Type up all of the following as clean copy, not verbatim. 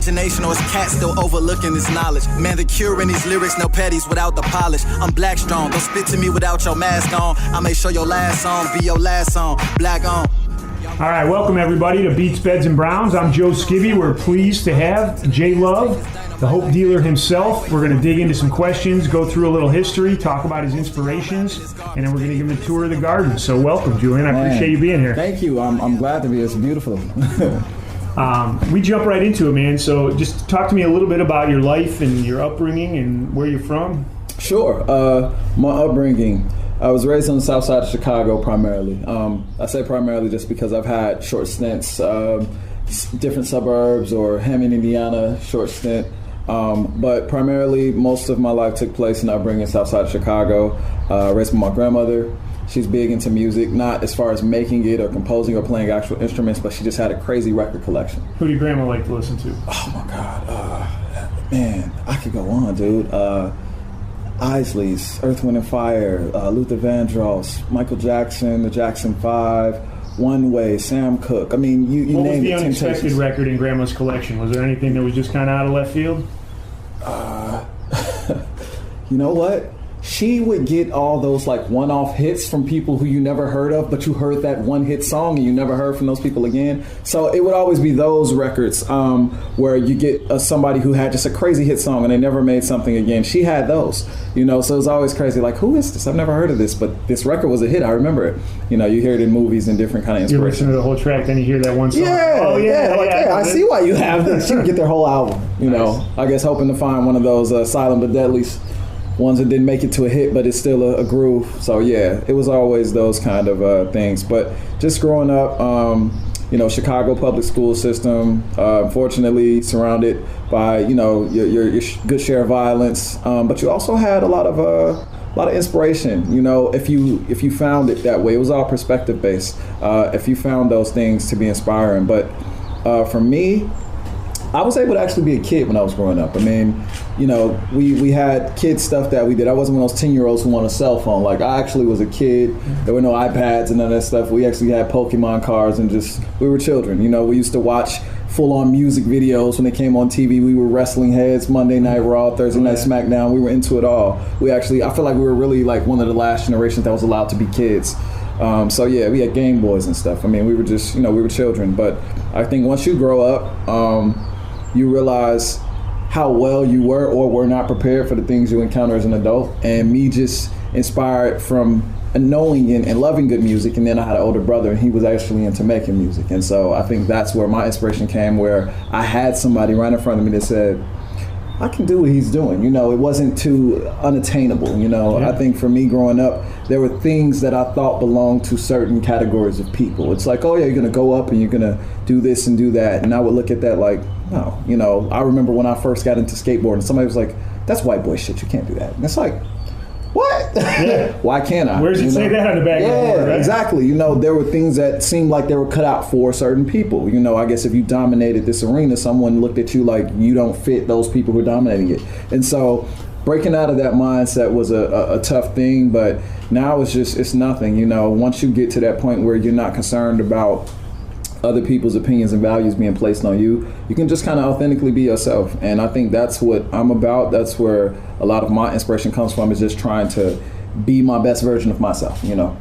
imagination, or is cat still overlooking this knowledge? Man, the cure in these lyrics, no petties without the polish. I'm black strong, don't spit to me without your mask on. I may show your last song be your last song, black on. All right, welcome everybody to Beats, Feds, and Browns. I'm Joe Skibby. We're pleased to have J Love, the Hope Dealer himself. We're going to dig into some questions, go through a little history, talk about his inspirations, and then we're going to give him a tour of the garden. So welcome, Julian. I appreciate you being here. Thank you. I'm glad to be here. It's beautiful. We jump right into it, man. So just talk to me a little bit about your life and your upbringing and where you're from. Sure. My upbringing. I was raised on the south side of Chicago primarily. I say primarily just because I've had short stints, different suburbs, or Hammond, Indiana, short stint. But primarily, most of my life took place in upbringing south side of Chicago. Raised by my grandmother. She's big into music, not as far as making it or composing or playing actual instruments, but she just had a crazy record collection. Who did your grandma like to listen to? Oh my God, man, I could go on, dude. Isleys, Earth, Wind and Fire, Luther Vandross, Michael Jackson, the Jackson 5, One Way, Sam Cooke. I mean, you name it. What was the unexpected record in Grandma's collection? Was there anything that was just kind of out of left field? You know what? She would get all those like one-off hits from people who you never heard of, but you heard that one hit song and you never heard from those people again. So it would always be those records where you get somebody who had just a crazy hit song and they never made something again. She had those, you know, so it was always crazy. Like, who is this? I've never heard of this, but this record was a hit. I remember it. You know, you hear it in movies and different kind of inspiration. You listen to the whole track, then you hear that one song. I see why you have this. She would get their whole album, you know. I guess hoping to find one of those Silent but Deadly ones that didn't make it to a hit, but it's still a groove. So yeah, it was always those kind of things. But just growing up, you know, Chicago public school system, fortunately surrounded by, you know, your good share of violence, but you also had a lot of inspiration. You know, if you found it that way, it was all perspective based. If you found those things to be inspiring, but for me, I was able to actually be a kid when I was growing up. I mean, you know, we had kid stuff that we did. I wasn't one of those 10-year-olds who wanted a cell phone. Like, I actually was a kid. There were no iPads and none of that stuff. We actually had Pokemon cards and we were children. You know, we used to watch full-on music videos when they came on TV. We were wrestling heads, Monday Night Raw, Thursday Night SmackDown. We were into it all. I feel like we were really like one of the last generations that was allowed to be kids. So yeah, we had Game Boys and stuff. I mean, we were just, you know, we were children. But I think once you grow up, you realize how well you were or were not prepared for the things you encounter as an adult. And me just inspired from knowing and loving good music. And then I had an older brother and he was actually into making music. And so I think that's where my inspiration came, where I had somebody right in front of me that said, I can do what he's doing. You know, it wasn't too unattainable. You know, I think for me growing up, there were things that I thought belonged to certain categories of people. It's like, oh yeah, you're gonna go up and you're gonna do this and do that. And I would look at that like, no. You know, I remember when I first got into skateboarding, somebody was like, that's white boy shit, you can't do that. And it's like, what? Yeah. Why can't I? Where does it say that on the back of the board, right? Exactly. You know, there were things that seemed like they were cut out for certain people. You know, I guess if you dominated this arena, someone looked at you like you don't fit those people who are dominating it. And so breaking out of that mindset was a tough thing, but now it's nothing. You know, once you get to that point where you're not concerned about other people's opinions and values being placed on you, you can just kind of authentically be yourself. And I think that's what I'm about. That's where a lot of my inspiration comes from, is just trying to be my best version of myself, you know.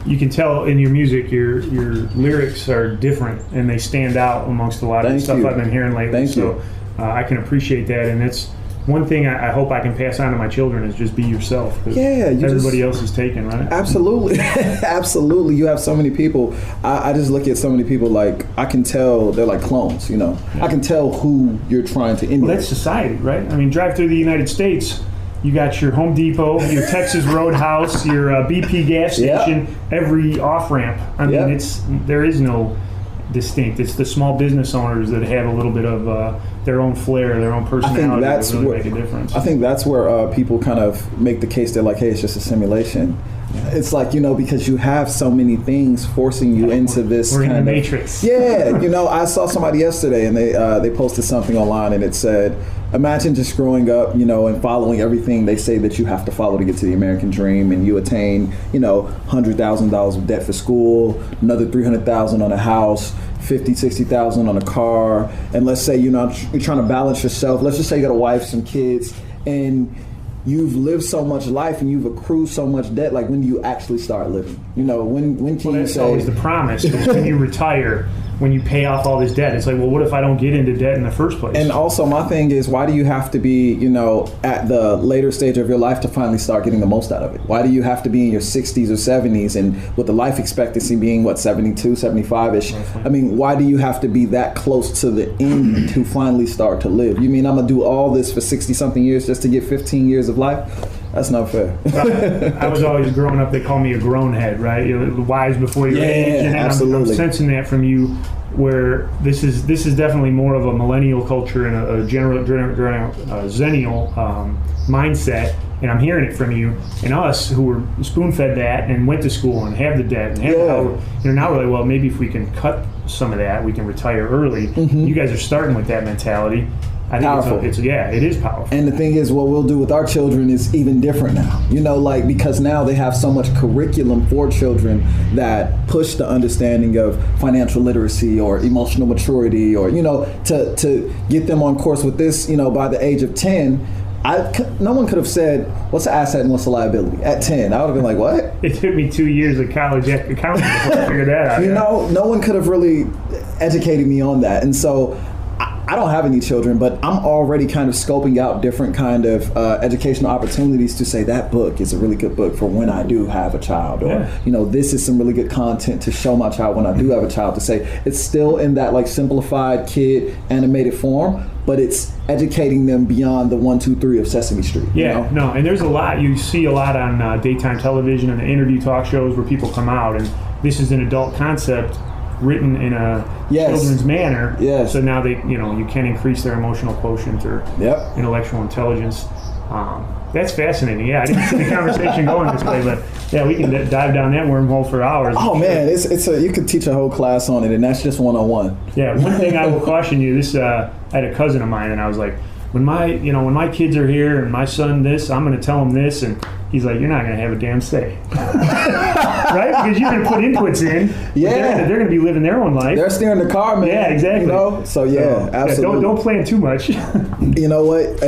You can tell in your music, your lyrics are different and they stand out amongst a lot of the stuff I've been hearing lately. Thank you. I can appreciate that, and it's one thing I hope I can pass on to my children is just be yourself. Yeah, everybody else is taken, right? Absolutely, absolutely. You have so many people. I just look at so many people like I can tell they're like clones. You know, I can tell who you're trying to emulate. Well, that's society, right? I mean, drive through the United States. You got your Home Depot, your Texas Roadhouse, your BP gas station, every off ramp. I mean, there is no distinct. It's the small business owners that have a little bit of their own flair, their own personality that really make a difference. I think that's where people kind of make the case. They're like, hey, it's just a simulation. It's like, you know, because you have so many things forcing you into this we're kind in the matrix. Yeah, you know, I saw somebody yesterday and they posted something online and it said, imagine just growing up, and following everything they say that you have to follow to get to the American dream, and you attain, $100,000 of debt for school, another $300,000 on a house, 50, 60,000 on a car, and let's say you're trying to balance yourself. Let's just say you got a wife, some kids, and you've lived so much life and you've accrued so much debt. Like, when do you actually start living? When can you say? That's always the promise. When you retire, when you pay off all this debt, it's like, well, what if I don't get into debt in the first place? And also, my thing is, why do you have to be, at the later stage of your life to finally start getting the most out of it? Why do you have to be in your 60s or 70s, and with the life expectancy being, 72, 75-ish? I mean, why do you have to be that close to the end to finally start to live? You mean I'm going to do all this for 60-something years just to get 15 years of life? That's not fair. I was always growing up, they call me a grown head, right? Wise before your age. And absolutely. I'm sensing that from you, where this is definitely more of a millennial culture and a zennial mindset. And I'm hearing it from you and us, who were spoon-fed that and went to school and have the debt and have now we're like, well, maybe if we can cut some of that, we can retire early. Mm-hmm. You guys are starting with that mentality. I think powerful. It is powerful. And the thing is, what we'll do with our children is even different now. Because now they have so much curriculum for children that push the understanding of financial literacy or emotional maturity, or to get them on course with this. By the age of 10. No one could have said, what's an asset and what's a liability? At 10, I would have been like, what? It took me 2 years of college accounting before I figured that out. No one could have really educated me on that. And so I don't have any children, but I'm already kind of scoping out different kind of educational opportunities to say that book is a really good book for when I do have a child, or this is some really good content to show my child when I do have a child, to say it's still in that simplified kid animated form, but it's educating them beyond the 1, 2, 3 of Sesame Street. And there's a lot you see a lot on daytime television and the interview talk shows where people come out, and this is an adult concept written in a children's manner. So now they, you can increase their emotional quotient or intellectual intelligence. That's fascinating. I didn't see the conversation going this way, but we can dive down that wormhole for hours. Oh man, you could teach a whole class on it, and that's just 101. One thing I will caution you. I had a cousin of mine, and I was like, when my kids are here and my son this, I'm going to tell him this, and he's like, you're not going to have a damn say. Right? Because you're going to put inputs in. They're going to be living their own life. They're steering the car, man. Yeah, exactly. So absolutely. Don't plan too much. You know what?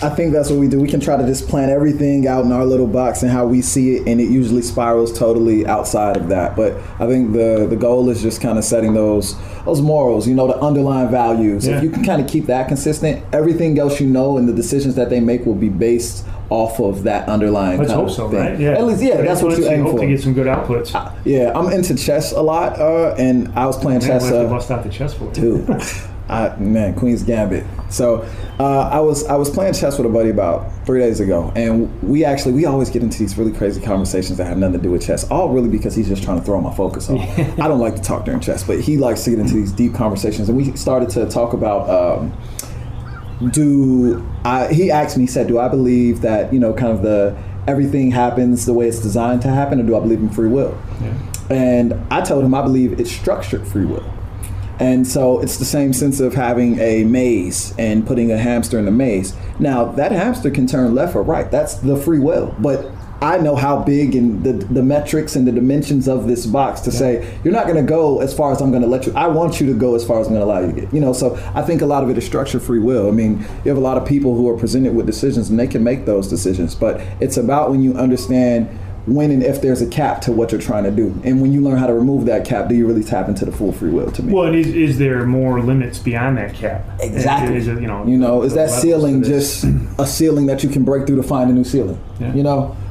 I think that's what we do. We can try to just plan everything out in our little box and how we see it, and it usually spirals totally outside of that. But I think the goal is just kind of setting those morals, the underlying values. If you can kind of keep that consistent, everything else and the decisions that they make will be based off of that underlying Let's kind hope of so, thing. Right? Yeah. At least, that's what you aim for. Hope to get some good outputs. I'm into chess a lot, and I was playing chess. We'll have to bust out the chess for you. Dude. Queen's Gambit. So I was playing chess with a buddy about 3 days ago, and we always get into these really crazy conversations that have nothing to do with chess, all really because he's just trying to throw my focus off. I don't like to talk during chess, but he likes to get into these deep conversations, and we started to talk about he asked me, he said, do I believe that kind of everything happens the way it's designed to happen, or do I believe in free will? And I told him I believe it's structured free will. And so it's the same sense of having a maze and putting a hamster in a maze. Now, that hamster can turn left or right. That's the free will. But I know how big and the metrics and the dimensions of this box to say, you're not going to go as far as I'm going to let you. I want you to go as far as I'm going to allow you to get. So I think a lot of it is structured free will. I mean, you have a lot of people who are presented with decisions, and they can make those decisions. But it's about when you understand when and if there's a cap to what you're trying to do. And when you learn how to remove that cap, do you really tap into the full free will, to me? Well, and is there more limits beyond that cap? Exactly. Is that ceiling just a ceiling that you can break through to find a new ceiling?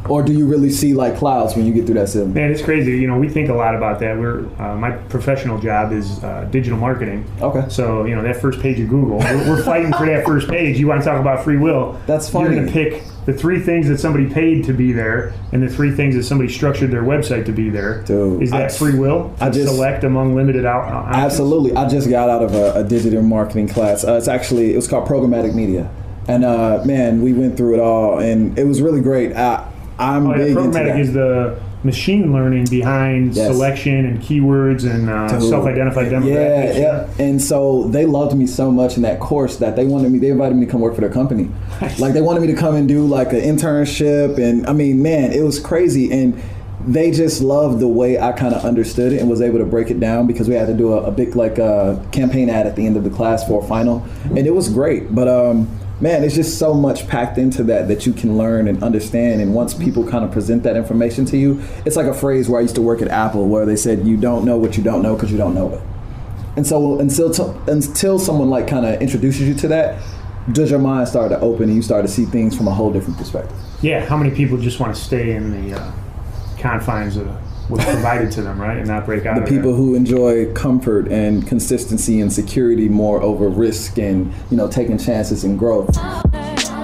Or do you really see like clouds when you get through that ceiling? Man, it's crazy. We think a lot about that. My professional job is digital marketing. Okay. So, that first page of Google, we're fighting for that first page. You want to talk about free will? That's funny. You're going to pick the 3 things that somebody paid to be there, and the 3 things that somebody structured their website to be there. Dude, is that free will? Select among limited options? Absolutely. I just got out of a digital marketing class. It was called programmatic media, and man, we went through it all, and it was really great. I'm big into that. Programmatic is machine learning behind selection and keywords and self-identified demographics. Yeah. And so they loved me so much in that course that they invited me to come work for their company. Like they wanted me to come and do like an internship, and I mean, man, it was crazy. And they just loved the way I kind of understood it and was able to break it down, because we had to do a big campaign ad at the end of the class for a final, and it was great. But man, it's just so much packed into that you can learn and understand. And once people kind of present that information to you, it's like a phrase where I used to work at Apple where they said, you don't know what you don't know because you don't know it. And so until someone like kind of introduces you to that, does your mind start to open and you start to see things from a whole different perspective. Yeah, how many people just want to stay in the confines of what's provided to them, right, and not break out of it? The people who enjoy comfort and consistency and security more over risk and, taking chances and growth.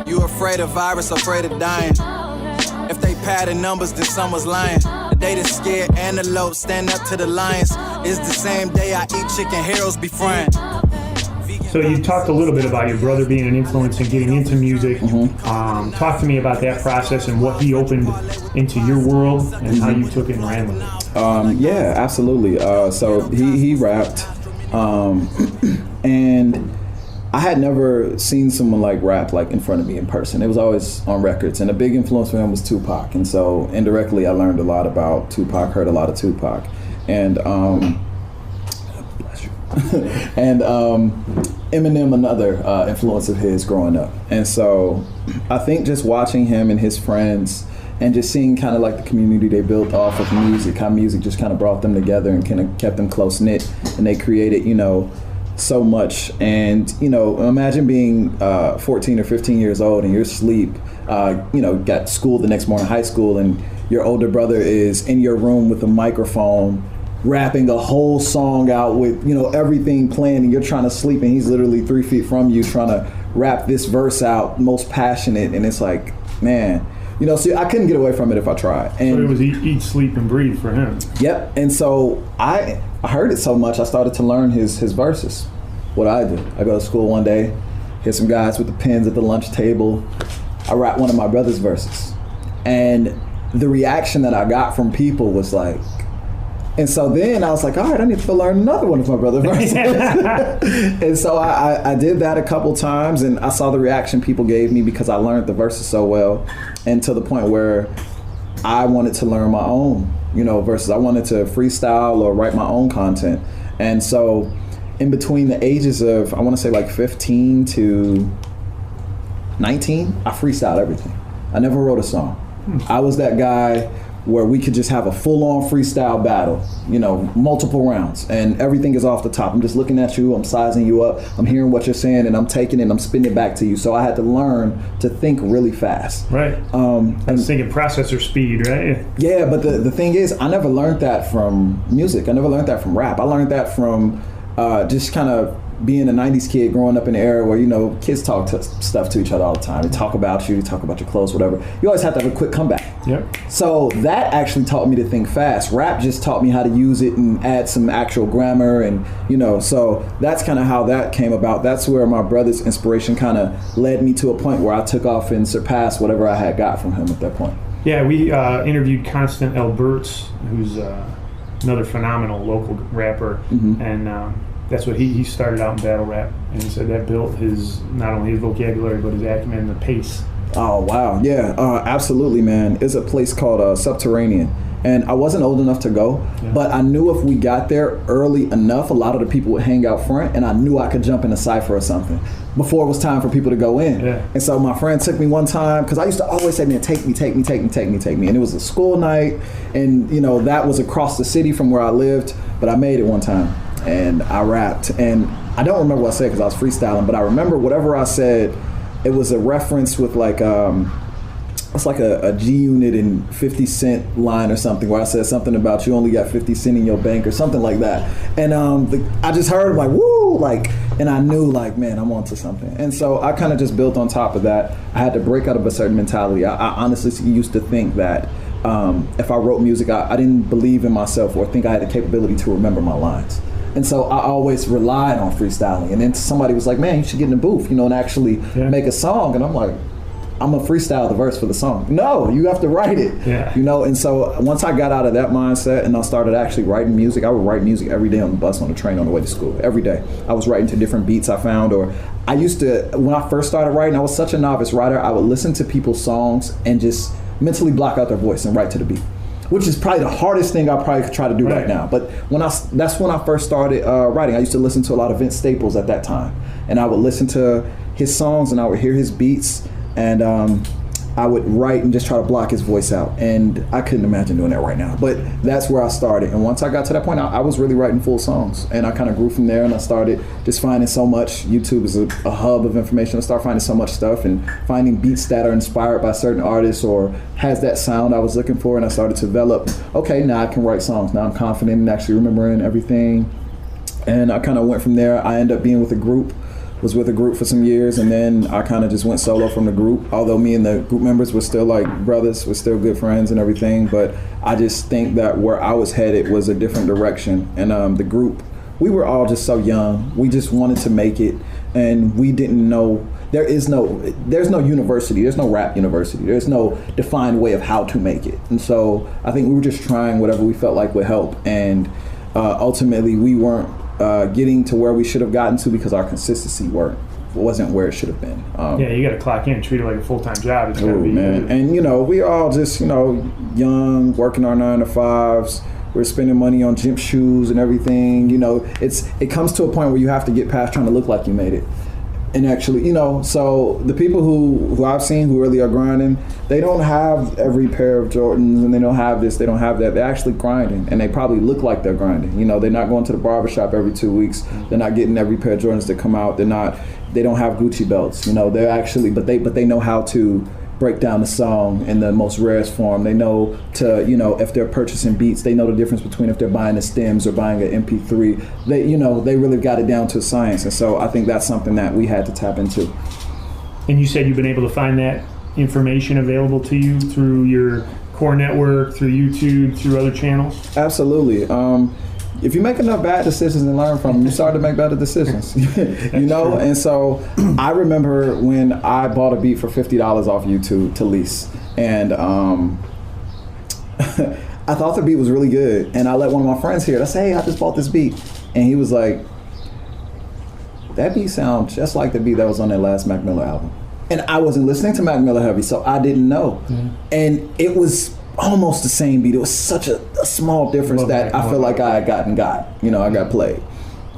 You afraid of virus, afraid of dying. If they padded numbers, then someone's lying. The day the scared antelope stand up to the lions is the same day I eat chicken, heroes be frying. So you talked a little bit about your brother being an influence and getting into music. Talk to me about that process and what he opened into your world and how you took it and ran with it. Yeah, absolutely. So he rapped, and I had never seen someone like rap like in front of me in person. It was always on records, and a big influence for him was Tupac. And so indirectly, I learned a lot about Tupac, heard a lot of Tupac, and and Eminem, another influence of his growing up. And so I think just watching him and his friends and just seeing kind of like the community they built off of music, how music just kind of brought them together and kind of kept them close knit, and they created, so much. And, imagine being 14 or 15 years old and you're asleep, got school the next morning, high school, and your older brother is in your room with a microphone rapping a whole song out with, everything playing, and you're trying to sleep, and he's literally 3 feet from you trying to rap this verse out, most passionate. And it's like, man, so I couldn't get away from it if I tried. And so it was eat, sleep, and breathe for him. Yep. And so I heard it so much, I started to learn his verses. What I do, I go to school one day, hear some guys with the pens at the lunch table, I rap one of my brother's verses. And the reaction that I got from people was like, and so then I was like, all right, I need to learn another one of my brother's verses. And so I did that a couple times, and I saw the reaction people gave me because I learned the verses so well, and to the point where I wanted to learn my own, verses. I wanted to freestyle or write my own content. And so in between the ages of, I want to say like 15 to 19, I freestyled everything. I never wrote a song. I was that guy where we could just have a full-on freestyle battle, multiple rounds, and everything is off the top. I'm just looking at you, I'm sizing you up, I'm hearing what you're saying, and I'm taking it and I'm spinning it back to you. So I had to learn to think really fast. Right. And thinking processor speed, right? Yeah, but the thing is, I never learned that from music. I never learned that from rap. I learned that from just kind of being a 90s kid growing up in the era where, kids talk stuff to each other all the time. They talk about you, they talk about your clothes, whatever. You always have to have a quick comeback. Yep. So that actually taught me to think fast. Rap just taught me how to use it and add some actual grammar, and, so that's kind of how that came about. That's where my brother's inspiration kind of led me to a point where I took off and surpassed whatever I had got from him at that point. Yeah, we interviewed Constant Alberts, who's another phenomenal local rapper, and that's what he started out in battle rap, and he said that built not only his vocabulary but his acumen and the pace. Oh wow, yeah, absolutely, man. It's a place called Subterranean, and I wasn't old enough to go, but I knew if we got there early enough, a lot of the people would hang out front, and I knew I could jump in a cypher or something before it was time for people to go in. Yeah. And so my friend took me one time, because I used to always say, man, take me. And it was a school night, and that was across the city from where I lived, but I made it one time. And I rapped, and I don't remember what I said because I was freestyling, but I remember whatever I said, it was a reference with like, it's like a G-Unit and 50 Cent line or something, where I said something about you only got 50 Cent in your bank or something like that. And I just heard like, woo, like, and I knew like, man, I'm onto something. And so I kind of just built on top of that. I had to break out of a certain mentality. I honestly used to think that if I wrote music, I didn't believe in myself or think I had the capability to remember my lines. And so I always relied on freestyling. And then somebody was like, man, you should get in the booth, and actually make a song. And I'm like, I'm gonna freestyle the verse for the song. No, you have to write it. Yeah. You know, and so once I got out of that mindset and I started actually writing music, I would write music every day on the bus, on the train, on the way to school. Every day. I was writing to different beats I found, or I used to, when I first started writing, I was such a novice writer, I would listen to people's songs and just mentally block out their voice and write to the beat, which is probably the hardest thing I probably could try to do right now. But that's when I first started writing. I used to listen to a lot of Vince Staples at that time, and I would listen to his songs and I would hear his beats, and I would write and just try to block his voice out. And I couldn't imagine doing that right now. But that's where I started. And once I got to that point, I was really writing full songs. And I kind of grew from there, and I started just finding so much. YouTube is a hub of information. I started finding so much stuff and finding beats that are inspired by certain artists or has that sound I was looking for. And I started to develop, okay, now I can write songs. Now I'm confident in actually remembering everything. And I kind of went from there. I ended up being with a group. Was with a group for some years, and then I kind of just went solo from the group, although me and the group members were still like brothers, we're still good friends and everything. But I just think that where I was headed was a different direction. And the group, we were all just so young, we just wanted to make it, and we didn't know, there's no university, there's no rap university, there's no defined way of how to make it. And so I think we were just trying whatever we felt like would help, and ultimately we weren't getting to where we should have gotten to because our consistency wasn't where it should have been. Yeah, you got to clock in, treat it like a full-time job. It's gotta be, man. And you know, we all just, you know, young, working our 9 to 5s. We're spending money on gym shoes and everything. You know, it comes to a point where you have to get past trying to look like you made it. And actually, you know, so the people who I've seen who really are grinding, they don't have every pair of Jordans, and they don't have this, they don't have that. They're actually grinding, and they probably look like they're grinding. You know, they're not going to the barbershop every 2 weeks. They're not getting every pair of Jordans that come out. They don't have Gucci belts. You know, they're actually, but they know how to break down the song in the most rarest form. They know to, you know, if they're purchasing beats, they know the difference between if they're buying the stems or buying an MP3. They, you know, they really got it down to science. And so I think that's something that we had to tap into. And you said you've been able to find that information available to you through your core network, through YouTube, through other channels? Absolutely. If you make enough bad decisions and learn from them, you start to make better decisions. You know? True. And so I remember when I bought a beat for $50 off YouTube to lease. And I thought the beat was really good. And I let one of my friends hear it. I said, hey, I just bought this beat. And he was like, that beat sounds just like the beat that was on that last Mac Miller album. And I wasn't listening to Mac Miller heavy, so I didn't know. Mm-hmm. And it was almost the same beat. It was such a small difference that I feel like I had I got played.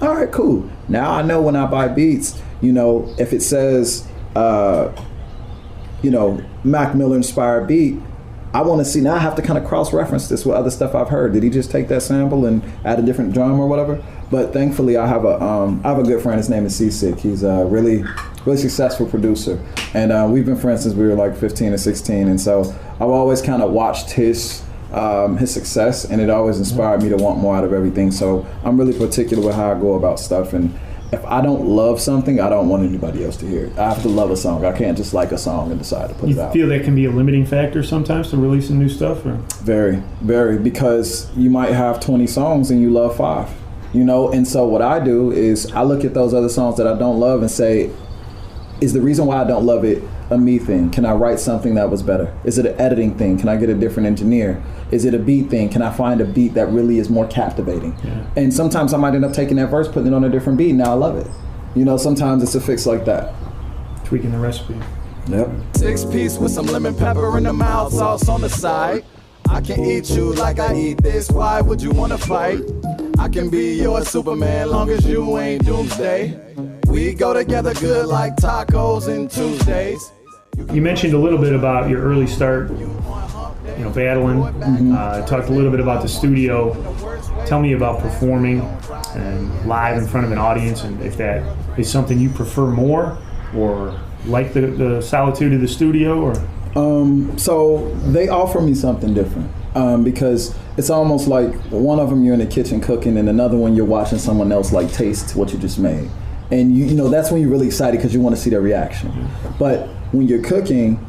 All right, cool. Now I know when I buy beats, you know, if it says, you know, Mac Miller inspired beat, I want to see, now I have to kind of cross-reference this with other stuff I've heard. Did he just take that sample and add a different drum or whatever? But thankfully I have a good friend, his name is C-Sick. He's a really successful producer. And we've been friends since we were like 15 or 16. And so I've always kind of watched his success, and it always inspired me to want more out of everything. So I'm really particular with how I go about stuff. And if I don't love something, I don't want anybody else to hear it. I have to love a song. I can't just like a song and decide to put it out. You feel that can be a limiting factor sometimes to releasing new stuff? Or? Very, very, because you might have 20 songs and you love 5. You know, and so what I do is I look at those other songs that I don't love and say, is the reason why I don't love it a me thing? Can I write something that was better? Is it an editing thing? Can I get a different engineer? Is it a beat thing? Can I find a beat that really is more captivating? Yeah. And sometimes I might end up taking that verse, putting it on a different beat, and now I love it. You know, sometimes it's a fix like that. Tweaking the recipe. Yep. 6-piece with some lemon pepper and the mild sauce on the side. I can eat you like I eat this. Why would you wanna fight? I can be your Superman long as you ain't doomsday. We go together good like tacos and Tuesdays. You mentioned a little bit about your early start, you know, battling. Mm-hmm. Talked a little bit about the studio. Tell me about performing and live in front of an audience, and if that is something you prefer more, or like the solitude of the studio, or? So they offer me something different, because it's almost like one of them you're in the kitchen cooking, and another one you're watching someone else like taste what you just made. And you know, that's when you're really excited because you want to see their reaction. Mm-hmm. But when you're cooking,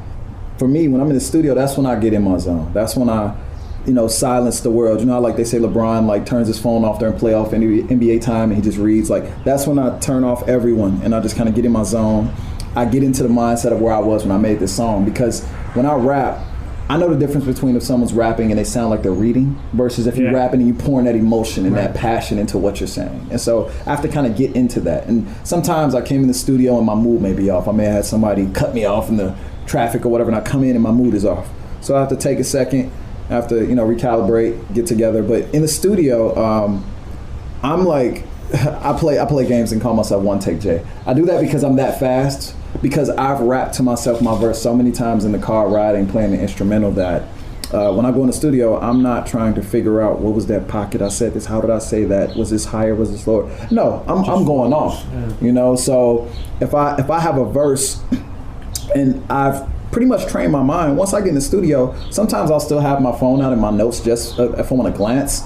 for me, when I'm in the studio, that's when I get in my zone. That's when I, you know, silence the world. You know how like they say LeBron like turns his phone off during playoff NBA time and he just reads? Like, that's when I turn off everyone and I just kind of get in my zone. I get into the mindset of where I was when I made this song, because when I rap, I know the difference between if someone's rapping and they sound like they're reading versus if you're rapping and you're pouring that emotion and that passion into what you're saying. And so I have to kind of get into that. And sometimes I came in the studio and my mood may be off. I may have had somebody cut me off in the traffic or whatever, and I come in and my mood is off. So I have to take a second, I have to, recalibrate, get together. But in the studio, I'm like, I play games and call myself One Take Jay. I do that because I'm that fast, because I've rapped to myself my verse so many times in the car riding, playing the instrumental, that when I go in the studio, I'm not trying to figure out what was that pocket I said this, how did I say that, was this higher, was this lower? No, I'm going off, So if I have a verse and I've pretty much trained my mind, once I get in the studio, sometimes I'll still have my phone out in my notes just if I want to glance,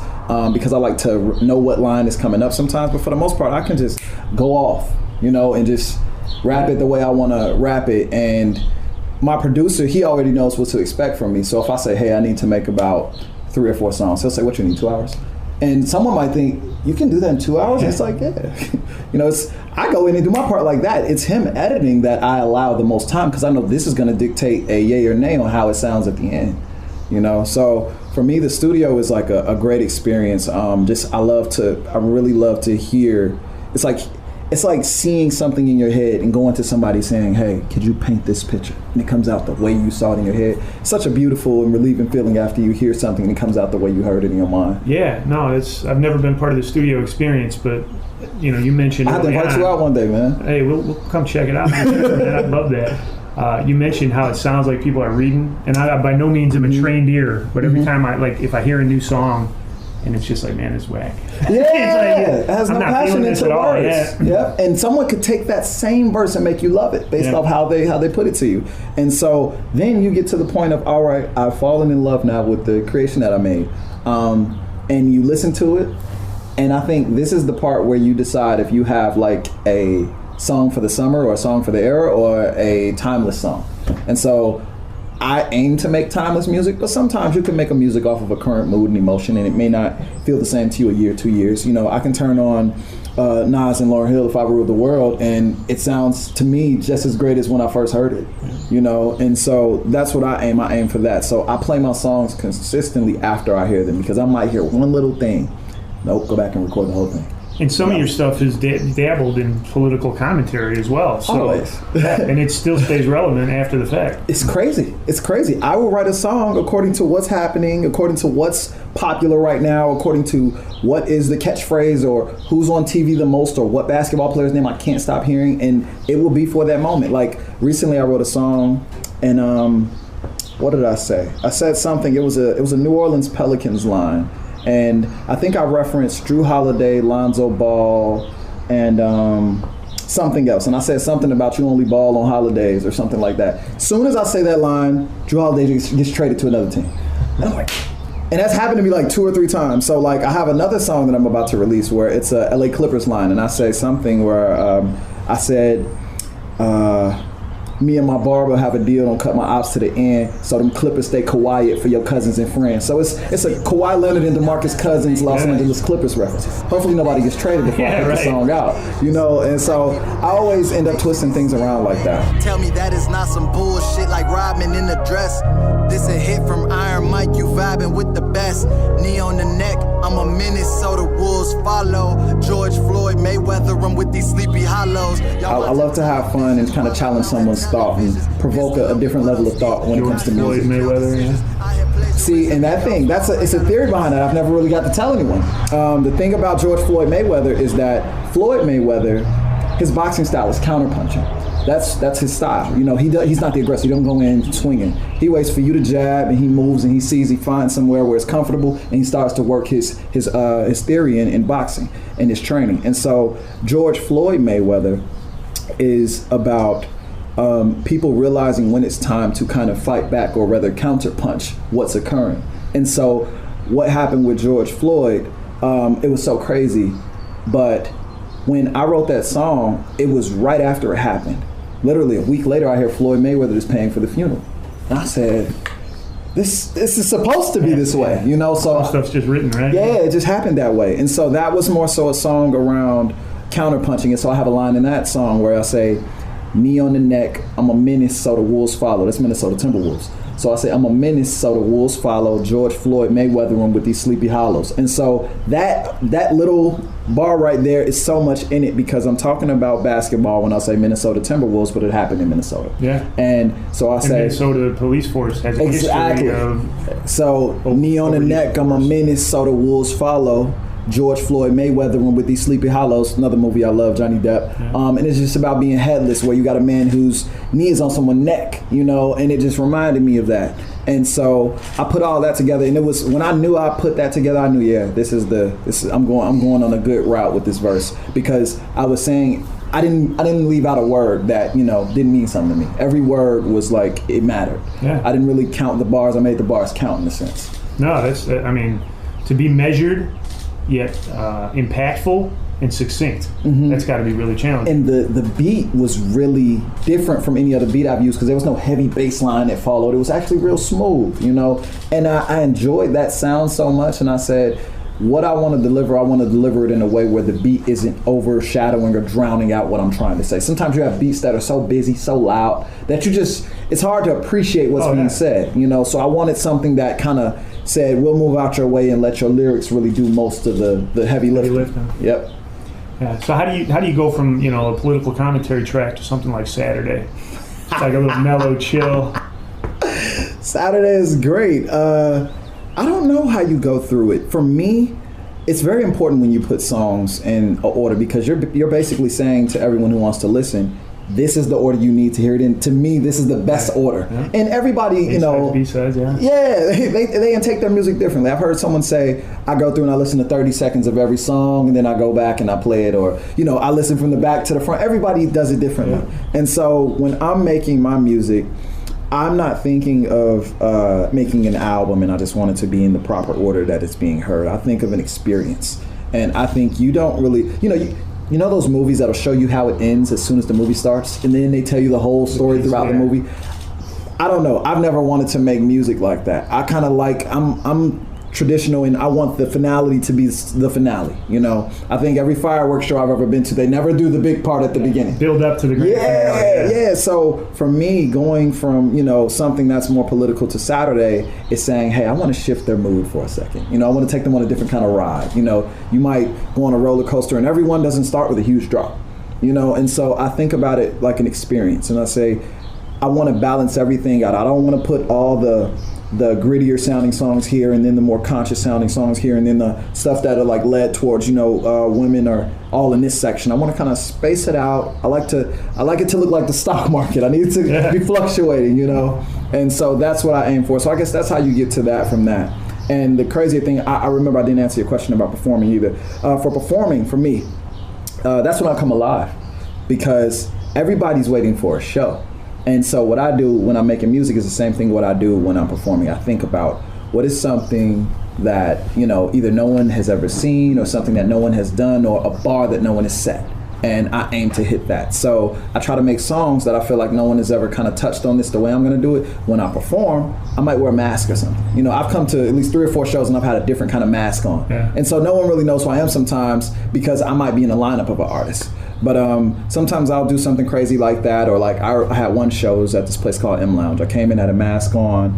because I like to know what line is coming up sometimes. But for the most part, I can just go off, and just rap it the way I want to rap it. And my producer, he already knows what to expect from me. So if I say, hey, I need to make about 3 or 4 songs, he'll say, what you need, 2 hours? And someone might think, you can do that in 2 hours? It's like, yeah. I go in and do my part like that. It's him editing that I allow the most time, because I know this is going to dictate a yay or nay on how it sounds at the end. So for me, the studio is like a great experience. I really love to hear. It's like seeing something in your head and going to somebody saying, hey, could you paint this picture? And it comes out the way you saw it in your head. It's such a beautiful and relieving feeling after you hear something and it comes out the way you heard it in your mind. Yeah, no, I've never been part of the studio experience, but you mentioned I have to invite you out one day, man. Hey, we'll come check it out. Man, I'd love that. You mentioned how it sounds like people are reading, and I by no means am a trained ear, but every time if I hear a new song and it's just like, man, it's whack. Yeah, it has no passion into the words. Yeah. Yep. And someone could take that same verse and make you love it based off how they put it to you. And so then you get to the point of, all right, I've fallen in love now with the creation that I made. And you listen to it, and I think this is the part where you decide if you have like a song for the summer or a song for the era or a timeless song. And so I aim to make timeless music, but sometimes you can make a music off of a current mood and emotion, and it may not feel the same to you a year, 2 years. I can turn on Nas and Lauryn Hill, If I Ruled the World, and it sounds to me just as great as when I first heard it, And so that's what I aim for that. So I play my songs consistently after I hear them, because I might hear one little thing. Nope, go back and record the whole thing. And some of your stuff is dabbled in political commentary as well. So, always. And it still stays relevant after the fact. It's crazy. I will write a song according to what's happening, according to what's popular right now, according to what is the catchphrase or who's on TV the most or what basketball player's name I can't stop hearing. And it will be for that moment. Like recently I wrote a song and what did I say? I said something. It was a New Orleans Pelicans line. And I think I referenced Drew Holiday, Lonzo Ball, and something else. And I said something about you only ball on holidays or something like that. As soon as I say that line, Drew Holiday gets traded to another team. And I'm like, and that's happened to me like 2 or 3 times. So like I have another song that I'm about to release where it's a LA Clippers line. And I say something where I said, me and my barber have a deal, don't cut my ops to the end, so them Clippers stay quiet for your cousins and friends. So it's a Kawhi Leonard and DeMarcus Cousins Los Angeles Clippers reference. Hopefully nobody gets traded before I put the song out, And so I always end up twisting things around like that. Tell me that is not some bullshit like Rodman in the dress. This a hit from Iron Mike, you vibing with the best. Knee on the neck, I'm a menace, so the wolves follow. George Floyd Mayweather, I'm with these sleepy hollows. I love to have fun and kind of challenge someone's thought and provoke a different level of thought when it comes to music. Floyd Mayweather, See, and that thing, it's a theory behind that I've never really got to tell anyone. The thing about George Floyd Mayweather is that Floyd Mayweather, his boxing style is counterpunching. That's his style. He's not the aggressor. He don't go in swinging. He waits for you to jab, and he moves, and he finds somewhere where it's comfortable, and he starts to work his theory in boxing and his training. And so George Floyd Mayweather is about people realizing when it's time to kind of fight back, or rather counterpunch what's occurring. And so what happened with George Floyd, it was so crazy, but when I wrote that song, it was right after it happened. Literally a week later, I hear Floyd Mayweather is paying for the funeral. And I said, this is supposed to be this way, So stuff's just written, right? Yeah, it just happened that way. And so that was more so a song around counterpunching. And so I have a line in that song where I say, knee on the neck, I'm a menace, so the wolves follow. That's Minnesota Timberwolves. So I say, I'm a menace, so the wolves follow. George Floyd Mayweather him with these Sleepy Hollows. And so that little bar right there is so much in it because I'm talking about basketball when I say Minnesota Timberwolves, but it happened in Minnesota. Yeah. And so I say, Minnesota police force has a history of. So knee on the neck, I'm a menace, so the wolves follow. George Floyd Mayweather one with these Sleepy Hollows, another movie I love, Johnny Depp. Yeah. And it's just about being headless, where you got a man whose knee is on someone's neck, and it just reminded me of that. And so I put all that together, and it was when I knew I put that together, I knew, I'm going on a good route with this verse, because I was saying I didn't leave out a word that didn't mean something to me. Every word was like it mattered. Yeah. I didn't really count the bars. I made the bars count in a sense. No, that's to be measured yet impactful and succinct. That's got to be really challenging. And the beat was really different from any other beat I've used, because there was no heavy bass line that followed. It was actually real smooth, and I enjoyed that sound so much. And I said, what I want to deliver it in a way where the beat isn't overshadowing or drowning out what I'm trying to say. Sometimes you have beats that are so busy, so loud, that it's hard to appreciate what's being said, So I wanted something that kind of said, we'll move out your way and let your lyrics really do most of the heavy lifting. Yep. Yeah. So how do you go from a political commentary track to something like Saturday? It's like a little mellow, chill. Saturday is great. I don't know how you go through it. For me, it's very important when you put songs in an order, because you're basically saying to everyone who wants to listen, this is the order you need to hear it in. To me, this is the best order. Yeah. And everybody, B-sides, yeah. Yeah, they take their music differently. I've heard someone say, I go through and I listen to 30 seconds of every song, and then I go back and I play it, or, I listen from the back to the front. Everybody does it differently. Yeah. And so when I'm making my music, I'm not thinking of making an album and I just want it to be in the proper order that it's being heard. I think of an experience. And I think you don't really, you know those movies that'll show you how it ends as soon as the movie starts, and then they tell you the whole story throughout the movie? I don't know. I've never wanted to make music like that. I kind of I'm traditional, and I want the finality to be the finale. I think every fireworks show I've ever been to, they never do the big part at the beginning. Build up to the great finale. Yeah. So for me, going from something that's more political to Saturday is saying, hey, I want to shift their mood for a second. I want to take them on a different kind of ride. You might go on a roller coaster, and everyone doesn't start with a huge drop. And so I think about it like an experience, and I say, I want to balance everything out. I don't want to put all the grittier sounding songs here, and then the more conscious sounding songs here, and then the stuff that are like led towards women are all in this section. I want to kind of space it out. I like it to look like the stock market. I need it to be fluctuating, and so that's what I aim for. So I guess that's how you get to that from that. And the crazy thing, I remember I didn't answer your question about performing either. For performing, for me, that's when I come alive, because everybody's waiting for a show. And so what I do when I'm making music is the same thing what I do when I'm performing. I think about what is something that, either no one has ever seen, or something that no one has done, or a bar that no one has set. And I aim to hit that. So I try to make songs that I feel like no one has ever kind of touched on this the way I'm going to do it. When I perform, I might wear a mask or something. I've come to at least 3 or 4 shows and I've had a different kind of mask on. Yeah. And so no one really knows who I am sometimes, because I might be in the lineup of an artist. But sometimes I'll do something crazy like that, or like I had one show, it was at this place called M Lounge. I came in, had a mask on,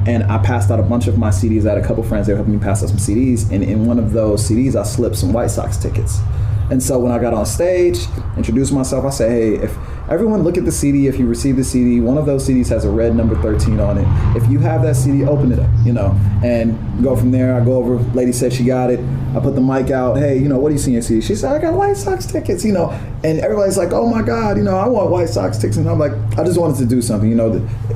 and I passed out a bunch of my CDs. I had a couple friends that were helping me pass out some CDs, and in one of those CDs, I slipped some White Sox tickets. And so when I got on stage, introduced myself, I said, hey, if everyone look at the CD, if you receive the CD, one of those CDs has a red number 13 on it. If you have that CD, open it up, and go from there. I go over, lady said she got it. I put the mic out, hey, what do you see in your CD? She said, I got White Sox tickets, and everybody's like, oh my God, I want White Sox tickets. And I'm like, I just wanted to do something,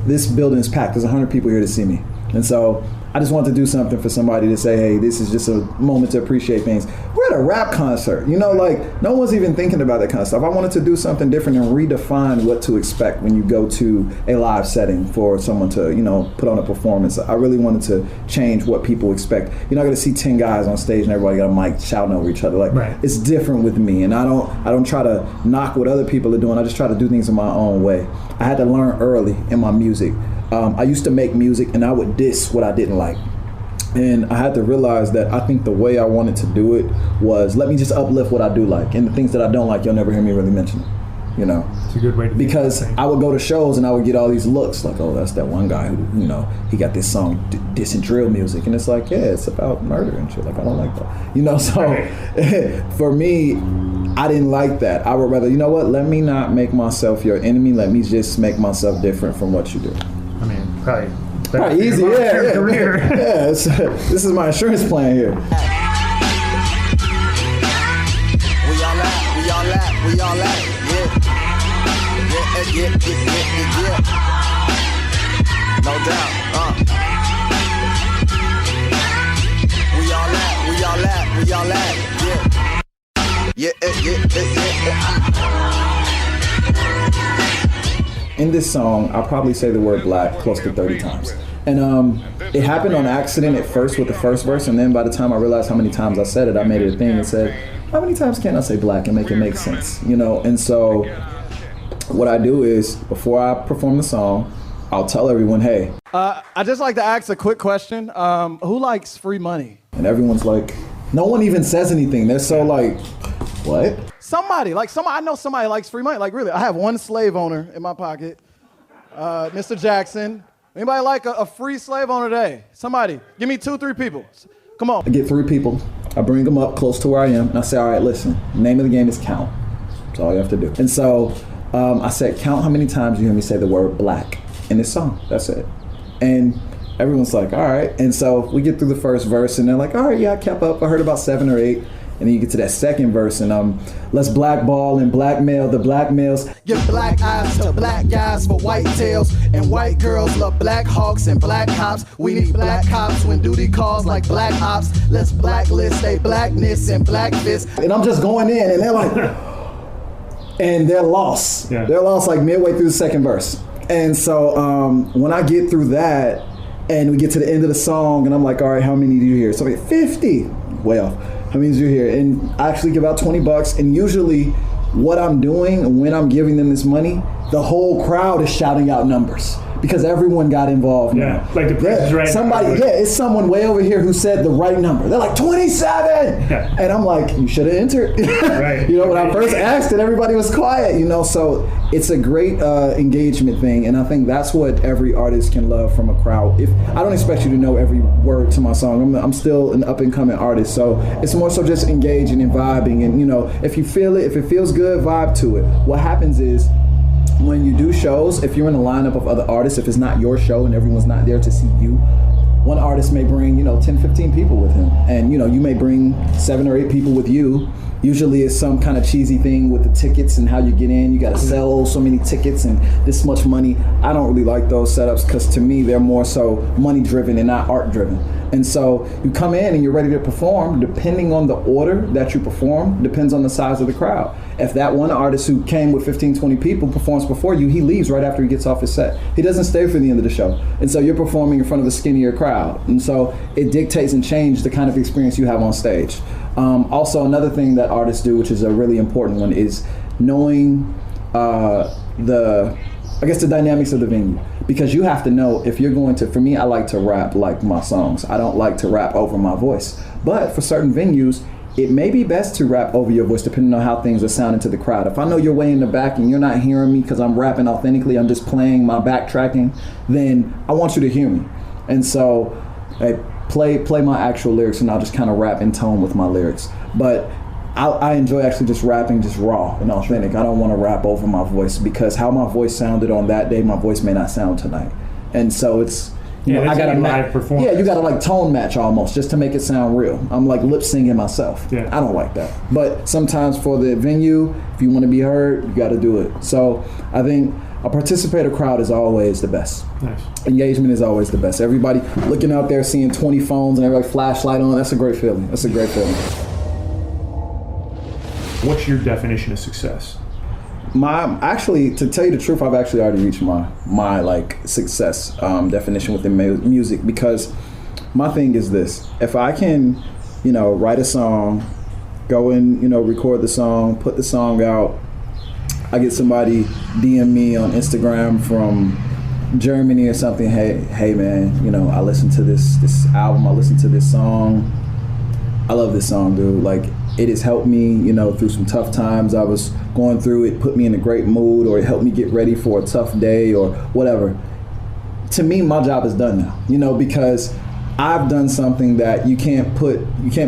this building is packed. There's 100 people here to see me. And so I just wanted to do something for somebody to say, hey, this is just a moment to appreciate things. We're at a rap concert, like no one's even thinking about that kind of stuff. I wanted to do something different and redefine what to expect when you go to a live setting for someone to, put on a performance. I really wanted to change what people expect. You're not going to see 10 guys on stage and everybody got a mic shouting over each other. Like, right. It's different with me, and I don't try to knock what other people are doing. I just try to do things in my own way. I had to learn early in my music. I used to make music and I would diss what I didn't like. And I had to realize that I think the way I wanted to do it was, let me just uplift what I do like. And the things that I don't like, you'll never hear me really mention it. you know. It's a good way to because I would go to shows and I would get all these looks like, oh, that's that one guy who, you know, he got this song dissing drill music, and it's like, yeah, it's about murder and shit. Like, I don't like that, you know. So for me, I didn't like that. I would rather, you know what? Let me not make myself your enemy. Let me just make myself different from what you do. I mean, probably easy, yeah. Career. Yeah, this is my insurance plan here. We all at, yeah. No doubt, we all at, yeah. In this song, I'll probably say the word black close to 30 times. And it happened on accident at first with the first verse, and then by the time I realized how many times I said it, I made it a thing and said, how many times can I say black and make it make sense, you know? And so what I do is, before I perform the song, I'll tell everyone, hey. I just like to ask a quick question. Who likes free money? And everyone's like, no one even says anything. They're so like, what? Somebody, I know somebody likes free money. Like, really, I have one slave owner in my pocket, Mr. Jackson. Anybody like a free slave owner today? Somebody, give me 2-3 people. Come on. I get 3 people. I bring them up close to where I am, and I say, all right, listen, the name of the game is count. That's all you have to do. And so I said, count how many times you hear me say the word black in this song. That's it. And everyone's like, all right. And so we get through the first verse, and they're like, all right, yeah, I kept up. I heard about 7 or 8. And then you get to that second verse, and let's blackball and blackmail the black males. Give black eyes to black guys for white tails, and white girls love black hawks and black cops. We need black cops when duty calls like black ops. Let's blacklist they blackness and black fist. And I'm just going in, and they're like, and they're lost. Yeah. They're lost like midway through the second verse. And so when I get through that, and we get to the end of the song, and I'm like, all right, how many do you hear? So I get 50. Well, how many do you hear? And I actually give out $20, and usually what I'm doing when I'm giving them this money, the whole crowd is shouting out numbers because everyone got involved. Yeah, now. like the price is right. It's someone way over here who said the right number. They're like 27, yeah. And I'm like, you should have entered. Right. You know, when I first asked it, everybody was quiet. You know, so it's a great engagement thing, and I think that's what every artist can love from a crowd. If I don't expect you to know every word to my song, I'm still an up and coming artist, so it's more so just engaging and vibing, and you know, if you feel it, if it feels good, vibe to it. What happens is, when you do shows, if you're in a lineup of other artists, if it's not your show and everyone's not there to see you, one artist may bring, 10, 15 people with him. And, you may bring 7 or 8 people with you. Usually it's some kind of cheesy thing with the tickets and how you get in. You got to sell so many tickets and this much money. I don't really like those setups because to me, they're more so money driven and not art driven. And so you come in and you're ready to perform. Depending on the order that you perform, depends on the size of the crowd. If that one artist who came with 15, 20 people performs before you, he leaves right after he gets off his set. He doesn't stay for the end of the show. And so you're performing in front of a skinnier crowd. And so it dictates and changes the kind of experience you have on stage. Also, another thing that artists do, which is a really important one, is knowing the dynamics of the venue. Because you have to know if you're going to, for me, I like to rap like my songs. I don't like to rap over my voice. But for certain venues, it may be best to rap over your voice depending on how things are sounding to the crowd. If I know you're way in the back and you're not hearing me because I'm rapping authentically, I'm just playing my backtracking, then I want you to hear me. And so I play my actual lyrics and I'll just kind of rap in tone with my lyrics. But I enjoy actually just rapping just raw and authentic. I don't want to rap over my voice because how my voice sounded on that day, my voice may not sound tonight. And so it's, I gotta live performance. Yeah, you gotta like tone match almost just to make it sound real. I'm like lip singing myself. Yeah. I don't like that. But sometimes for the venue, if you want to be heard, you gotta do it. So I think a participator crowd is always the best. Nice. Engagement is always the best. Everybody looking out there seeing 20 phones and everybody flashlight on, that's a great feeling. That's a great feeling. What's your definition of success? Actually, to tell you the truth, I've actually already reached my like success definition within music, because my thing is this: if I can, write a song, go and record the song, put the song out, I get somebody DM me on Instagram from Germany or something. Hey man, I listened to this album, I listened to this song. I love this song, dude. Like, it has helped me, you know, through some tough times I was going through. It put me in a great mood, or it helped me get ready for a tough day or whatever. To me, my job is done now, you know, because I've done something that you can't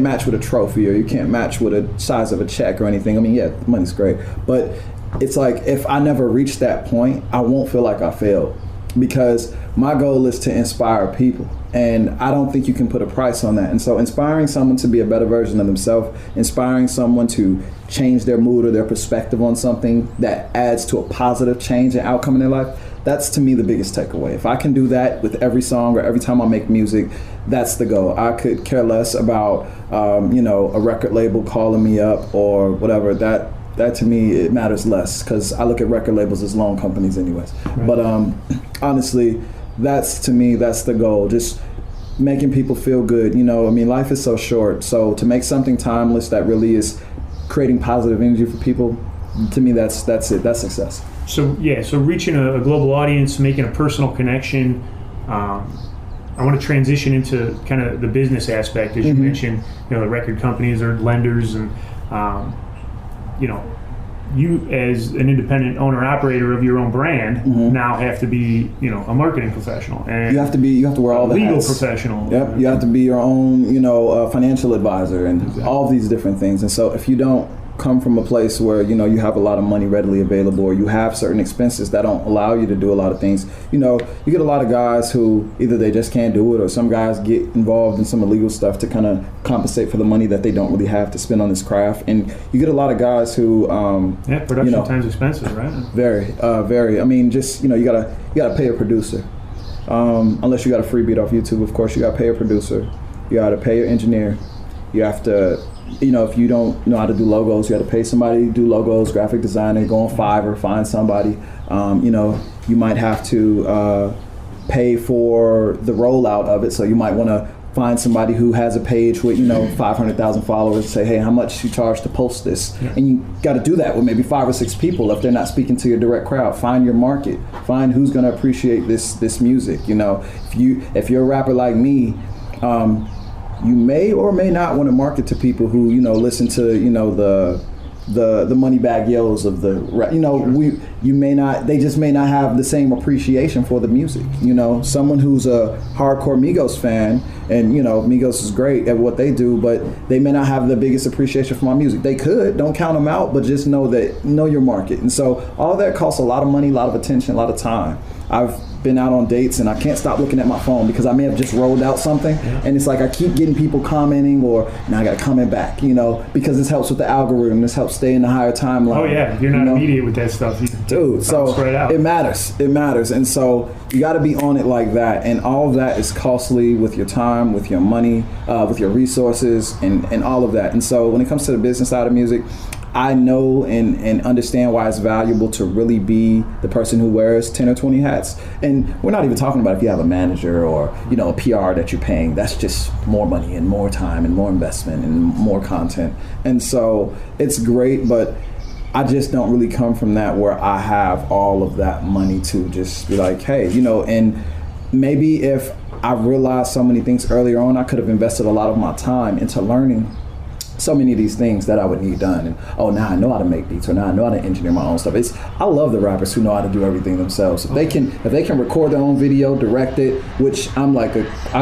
match with a trophy, or you can't match with a size of a check or anything. I mean, yeah, the money's great, but it's like, if I never reach that point, I won't feel like I failed, because my goal is to inspire people. And I don't think you can put a price on that. And so inspiring someone to be a better version of themselves, inspiring someone to change their mood or their perspective on something that adds to a positive change and outcome in their life, that's to me the biggest takeaway. If I can do that with every song or every time I make music, that's the goal. I could care less about, you know, a record label calling me up or whatever. That to me, it matters less, because I look at record labels as loan companies anyways. Right. But honestly, to me, that's the goal. Just making people feel good. You know, I mean, life is so short. So to make something timeless that really is creating positive energy for people, to me, that's it. That's success. So reaching a global audience, making a personal connection. I want to transition into kind of the business aspect, as you mentioned. You know, the record companies are lenders, and you know, you as an independent owner operator of your own brand now have to be, you know, a marketing professional, and you have to wear all the legal hats. Professional. Yep, you have to be your own, you know, financial advisor, and all of these different things. And so if you don't come from a place where, you know, you have a lot of money readily available, or you have certain expenses that don't allow you to do a lot of things, you know, you get a lot of guys who either they just can't do it, or some guys get involved in some illegal stuff to kind of compensate for the money that they don't really have to spend on this craft. And you get a lot of guys who production, you know, time's expensive, right? Very. I mean, just, you know, you gotta pay a producer, unless you got a free beat off YouTube. Of course, you gotta pay a producer, you gotta pay your engineer, you have to, you know, if you don't know how to do logos, you have to pay somebody to do logos, graphic designer, go on Fiverr, find somebody. You know, you might have to pay for the rollout of it. So you might want to find somebody who has a page with, you know, 500,000 followers, say, hey, how much you charge to post this? Yeah. And you got to do that with maybe 5 or 6 people if they're not speaking to your direct crowd. Find your market. Find who's going to appreciate this music. You know, if you're a rapper like me, you may or may not want to market to people who, you know, listen to, you know, the Moneybagg Yo's of the, you know, they just may not have the same appreciation for the music. You know, someone who's a hardcore Migos fan, and, you know, Migos is great at what they do, but they may not have the biggest appreciation for my music. They could, don't count them out, but just know your market. And so all that costs a lot of money, a lot of attention, a lot of time. I've been out on dates and I can't stop looking at my phone because I may have just rolled out something, and it's like I keep getting people commenting, or now I got to comment back, you know, because this helps with the algorithm. This helps stay in the higher timeline. Oh yeah, if you're not immediate with that stuff, dude. So it matters, and so you got to be on it like that. And all of that is costly, with your time, with your money, with your resources, and all of that. And so when it comes to the business side of music, I know and understand why it's valuable to really be the person who wears 10 or 20 hats. And we're not even talking about if you have a manager or, you know, a PR that you're paying. That's just more money and more time and more investment and more content. And so it's great, but I just don't really come from that where I have all of that money to just be like, hey, you know, and maybe if I realized so many things earlier on, I could have invested a lot of my time into learning so many of these things that I would need done. And now I know how to make beats, or now I know how to engineer my own stuff. I love the rappers who know how to do everything themselves. If they can record their own video, direct it, which I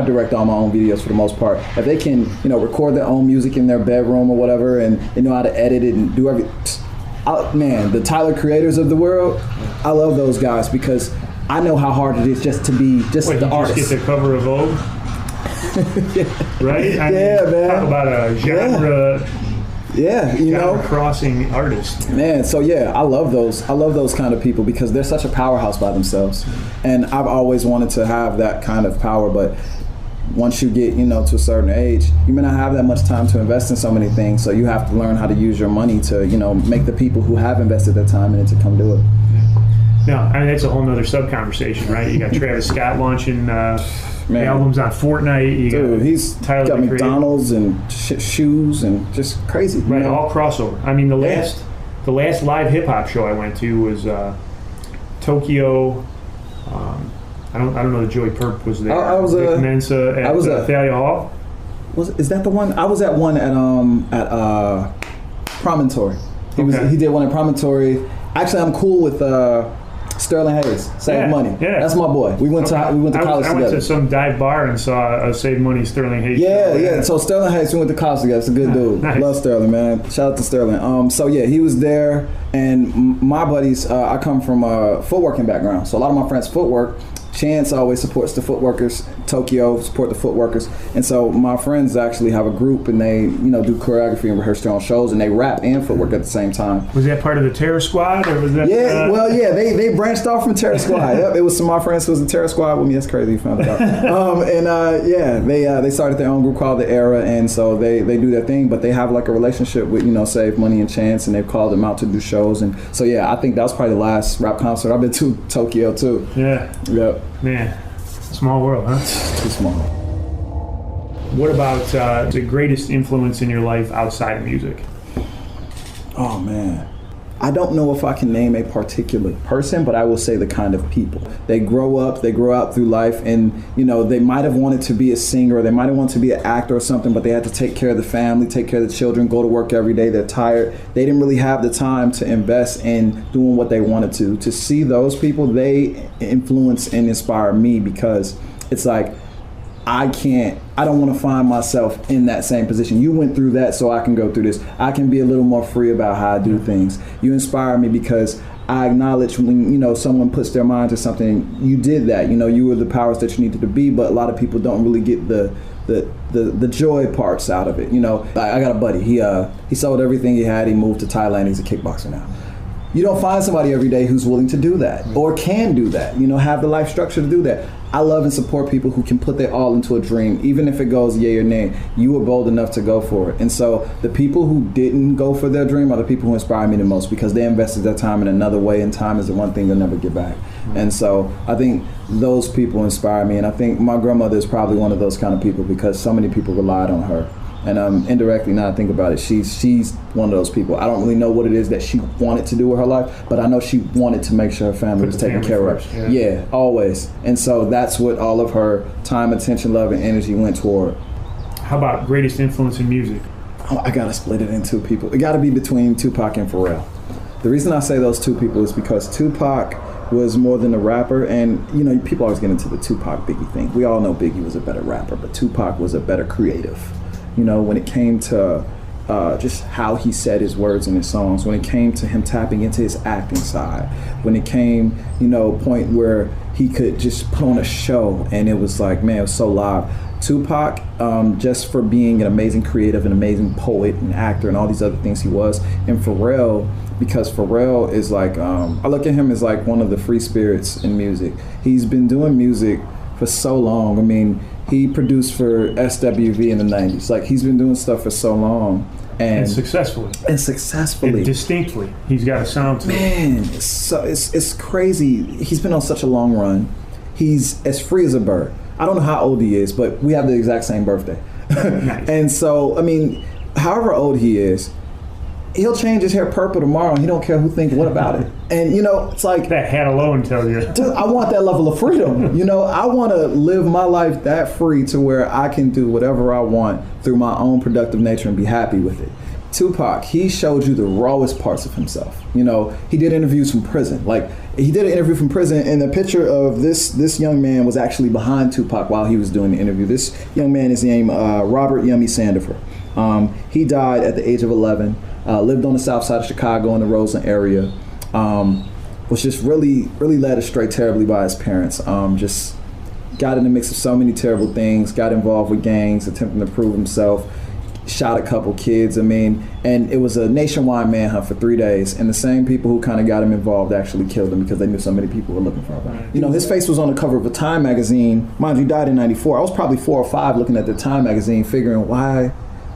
direct all my own videos for the most part. If they can, you know, record their own music in their bedroom or whatever, and they know how to edit it and do everything. Man, the Tyler Creators of the world, I love those guys, because I know how hard it is just to be the artist. Just get the cover of Vogue? Right? Man. Talk about a genre. Yeah, you know, crossing artist. Man, so yeah, I love those kind of people, because they're such a powerhouse by themselves. And I've always wanted to have that kind of power, but once you get, you know, to a certain age, you may not have that much time to invest in so many things. So you have to learn how to use your money to, you know, make the people who have invested their time in it to come do it. No, I mean, that's a whole nother sub-conversation, right? You got Travis Scott launching albums on Fortnite. He's Tyler got McDonald's and shoes and just crazy. Right, you know? All crossover. I mean, the last live hip-hop show I went to was Tokyo. I don't know that Joey Perp was there. I was Vic Mensa at Thalia Hall. is that the one? I was at one at Promontory. He did one at Promontory. Actually, I'm cool with Sterling Hayes. Save Money. Yeah, that's my boy. We went to college together. I went to some dive bar and saw Save Money Sterling Hayes. Yeah. So Sterling Hayes, we went to college together. It's a good dude. Nice. Love Sterling, man. Shout out to Sterling. So yeah, he was there, and my buddies. I come from a footworking background, so a lot of my friends footwork. Chance always supports the footworkers. Tokyo support the footworkers, and so my friends actually have a group, and they do choreography and rehearse their own shows, and they rap and footwork at the same time. Was that part of the Terror Squad, or was that? Yeah, they branched off from Terror Squad. Yep, it was some of my friends who was in Terror Squad with me. That's crazy, you found it out. They started their own group called The Era, and so they do their thing, but they have like a relationship with Save Money and Chance, and they've called them out to do shows, and so I think that was probably the last rap concert. I've been to Tokyo too. Yeah. Yep. Man, small world, huh? Too small. What about the greatest influence in your life outside of music? Oh, man. I don't know if I can name a particular person, but I will say the kind of people. They grow out through life, and they might have wanted to be a singer, or they might have wanted to be an actor or something, but they had to take care of the family, take care of the children, go to work every day. They're tired. They didn't really have the time to invest in doing what they wanted to. To see those people, they influence and inspire me, because it's like, I don't want to find myself in that same position. You went through that, so I can go through this. I can be a little more free about how I do things. You inspire me because I acknowledge when, someone puts their mind to something, you did that. You were the powers that you needed to be, but a lot of people don't really get the joy parts out of it. I got a buddy. He sold everything he had. He moved to Thailand. He's a kickboxer now. You don't find somebody every day who's willing to do that or can do that, have the life structure to do that. I love and support people who can put their all into a dream, even if it goes yay or nay. You were bold enough to go for it. And so the people who didn't go for their dream are the people who inspire me the most, because they invested their time in another way, and time is the one thing they'll never get back. And so I think those people inspire me, and I think my grandmother is probably one of those kind of people, because so many people relied on her. And indirectly, now I think about it, she's one of those people. I don't really know what it is that she wanted to do with her life, but I know she wanted to make sure her family was taken care of. Yeah, always. And so that's what all of her time, attention, love, and energy went toward. How about greatest influence in music? I gotta split it in two people. It gotta be between Tupac and Pharrell. The reason I say those two people is because Tupac was more than a rapper, and people always get into the Tupac Biggie thing. We all know Biggie was a better rapper, but Tupac was a better creative. When it came to just how he said his words in his songs, when it came to him tapping into his acting side, when it came, point where he could just put on a show and it was like, man, it was so live. Tupac, just for being an amazing creative, an amazing poet and actor and all these other things he was, and Pharrell, because Pharrell is like, I look at him as like one of the free spirits in music. He's been doing music for so long. I mean, he produced for SWV in the 90s. Like, he's been doing stuff for so long. And successfully. And distinctly. He's got a sound to it. Man, it's crazy. He's been on such a long run. He's as free as a bird. I don't know how old he is, but we have the exact same birthday. Nice. And so, I mean, however old he is, he'll change his hair purple tomorrow, and he don't care who thinks what about it. And it's like, that hat alone tells you. Dude, I want that level of freedom. I want to live my life that free to where I can do whatever I want through my own productive nature and be happy with it. Tupac, he showed you the rawest parts of himself. He did interviews from prison. Like, he did an interview from prison, and the picture of this young man was actually behind Tupac while he was doing the interview. This young man is named Robert Yummy Sandifer. He died at the age of 11. Lived on the south side of Chicago in the Roseland area. Was just really led astray terribly by his parents. Just got in the mix of so many terrible things, got involved with gangs, attempting to prove himself, shot a couple kids. I mean, and it was a nationwide manhunt for 3 days, and the same people who kind of got him involved actually killed him because they knew so many people were looking for him. His face was on the cover of a Time magazine. Mind you, he died in 94. I was probably 4 or 5 looking at the Time magazine figuring, why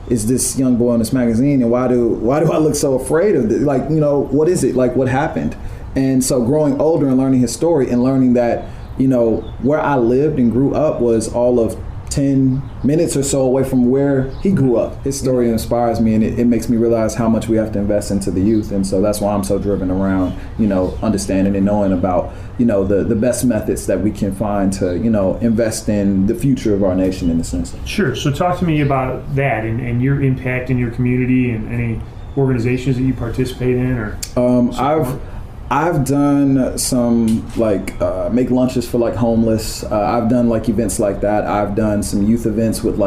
is this young boy in this magazine, and why do I look so afraid of this? Like, what is it? Like, what happened? And so growing older and learning his story and learning that, where I lived and grew up was all of 10 minutes or so away from where he grew up. His story inspires me, and it makes me realize how much we have to invest into the youth. And so that's why I'm so driven around, understanding and knowing about, the best methods that we can find to, invest in the future of our nation in a sense. Sure. So talk to me about that and your impact in your community and any organizations that you participate in or I've done some make lunches for homeless. I've done events like that. I've done some youth events with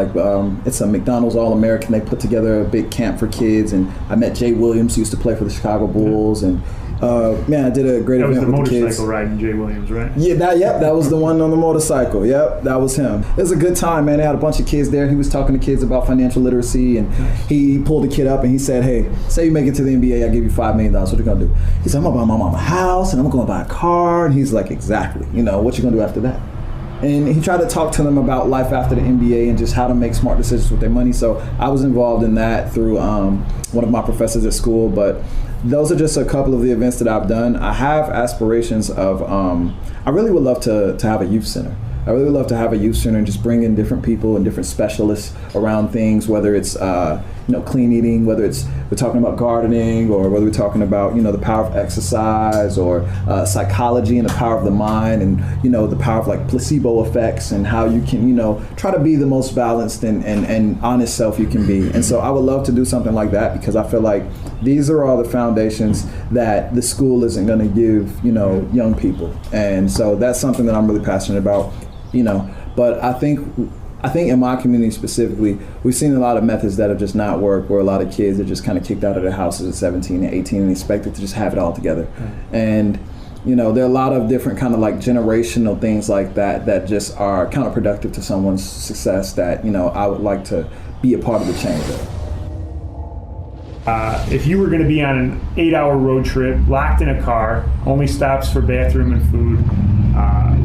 it's a McDonald's All-American. They put together a big camp for kids, and I met Jay Williams, who used to play for the Chicago Bulls, and I did a great event with the kids. That was the motorcycle riding Jay Williams, right? Yeah, that was the one on the motorcycle. Yep, that was him. It was a good time, man. They had a bunch of kids there. He was talking to kids about financial literacy, and he pulled a kid up and he said, "Hey, say you make it to the NBA, I give you $5 million. What you gonna do?" He said, "I'm gonna buy my mom a house, and I'm gonna buy a car." And he's like, "Exactly. What you gonna do after that?" And he tried to talk to them about life after the NBA and just how to make smart decisions with their money. So I was involved in that through one of my professors at school. But those are just a couple of the events that I've done. I have aspirations of, I really would love to have a youth center. I really would love to have a youth center and just bring in different people and different specialists around things, whether it's clean eating, whether it's we're talking about gardening, or whether we're talking about the power of exercise, or psychology and the power of the mind, and the power of placebo effects, and how you can try to be the most balanced and honest self you can be. And so I would love to do something like that, because I feel like these are all the foundations that the school isn't going to give young people. And so that's something that I'm really passionate about. But I think in my community specifically, we've seen a lot of methods that have just not worked, where a lot of kids are just kind of kicked out of their houses at 17 and 18 and expected to just have it all together. And there are a lot of different kind of generational things like that just are counterproductive to someone's success that I would like to be a part of the change of. If you were going to be on an 8-hour road trip, locked in a car, only stops for bathroom and food,